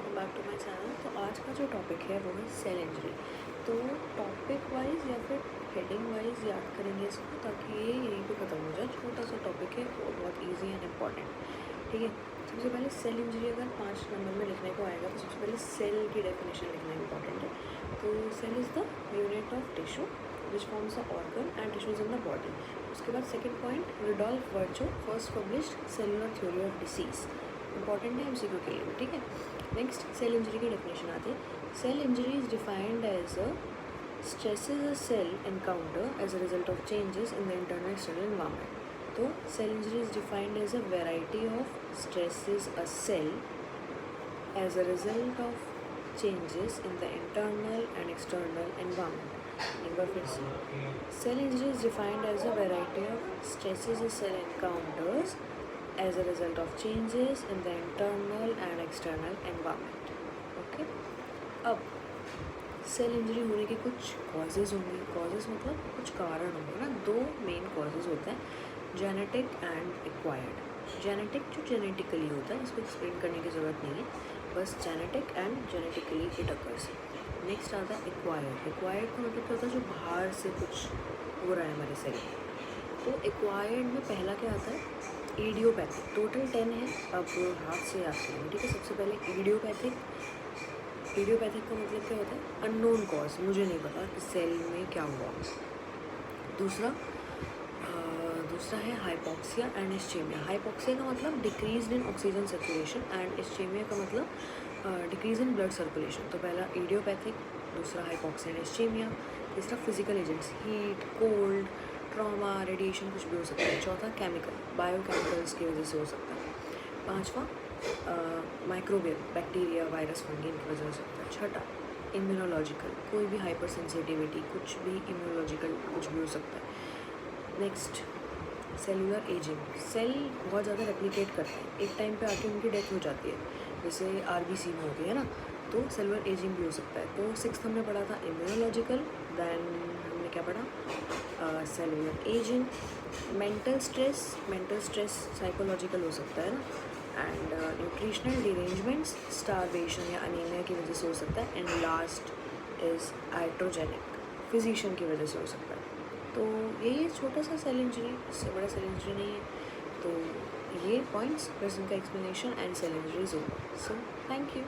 Welcome back to my channel. तो आज का जो टॉपिक है वो है सेल इंजरी। तो टॉपिक वाइज या फिर हेडिंग वाइज याद करेंगे इसको ताकि ये यहीं पे ख़त्म हो जाए। छोटा सा टॉपिक है और बहुत इजी एंड इम्पॉर्टेंट, ठीक है। सबसे पहले सेल इंजरी अगर 5 नंबर में लिखने को आएगा तो सबसे पहले सेल की डेफिनेशन लिखना इंपॉर्टेंट है। तो cell is the unit of tissue which forms the organ and tissues in the body. उसके बाद second point, Rudolf Virchow first published cellular theory of disease. Important है एमसीक्यू के लिए, ठीक है। नेक्स्ट सेल इंजरी की डेफिनेशन आती है। Cell injury is defined as a stresses a cell encounter as a result of changes in the internal external environment. तो cell injury is defined as a variety of stresses a cell as a result of changes in the internal and external environment. एक बार फिर से, cell injury is defined as a variety of stresses a cell encounters as a result of changes in the internal and external environment. Okay? अब cell injury होने के कुछ causes होंगे। Causes मतलब कुछ कारण होंगे ना। दो मेन कॉजेज़ होते हैं, जेनेटिक एंड एक्वायर्ड। जेनेटिक जो जेनेटिकली होता है, इसको एक्सप्लेन करने की ज़रूरत नहीं है, बस genetic and genetically it occurs. Next आता है एक्वायर्ड। एक्वायर्ड का मतलब क्या होता है, जो बाहर से कुछ हो रहा है हमारे शरीर में। तो एक्वायर्ड में पहला क्या आता है, इडियोपैथिक। टोटल 10 है, अब हाथ से याद करेंगे, ठीक है। सबसे पहले इडियोपैथिक। इडियोपैथिक का मतलब क्या होता है, अननोन कॉज, मुझे नहीं पता कि सेल में क्या हुआ। दूसरा है हाइपोक्सिया एंड इस्चेमिया। हाइपोक्सिया का मतलब decrease in oxygen circulation and ischaemia का मतलब डिक्रीज इन ब्लड सर्कुलेशन। तो पहला इडियोपैथिक, दूसरा हाइपोक्सिया एंड इस्चेमिया, तीसरा physical agents, heat, cold, trauma, radiation, कुछ भी हो सकता है। चौथा केमिकल, बायोकेमिकल्स की वजह से हो सकता है। पाँचवा माइक्रोबियल, बैक्टीरिया, वायरस, फंगी, इनकी वजह हो सकता है। छठा इम्यूनोलॉजिकल, कोई भी हाइपर सेंसिटिविटी, कुछ भी इम्यूनोलॉजिकल कुछ भी हो सकता है। Next cellular ageing. सेल बहुत ज़्यादा रेप्लिकेट करते हैं, एक टाइम पे आके उनकी डेथ हो जाती है, जैसे आरबीसी में होती है ना, तो सेलुलर एजिंग भी हो सकता है। तो 6th हमने पढ़ा था इम्यूनोलॉजिकल, देन हमने क्या पढ़ा, cellular ageing. Mental stress psychological हो सकता है ना, एंड न्यूट्रिशनल डिरेंजमेंट्स, स्टारवेशन या अनीमिया की वजह से हो सकता है। And last is iatrogenic, physician की वजह से हो सकता है। तो ये छोटा सा सेल इंजरी, इससे बड़ा सेल इंजरी नहीं है। तो ये पॉइंट्स प्लस इनका एक्सप्लेनेशन एंड सेल इंजरीज होगा। So thank you.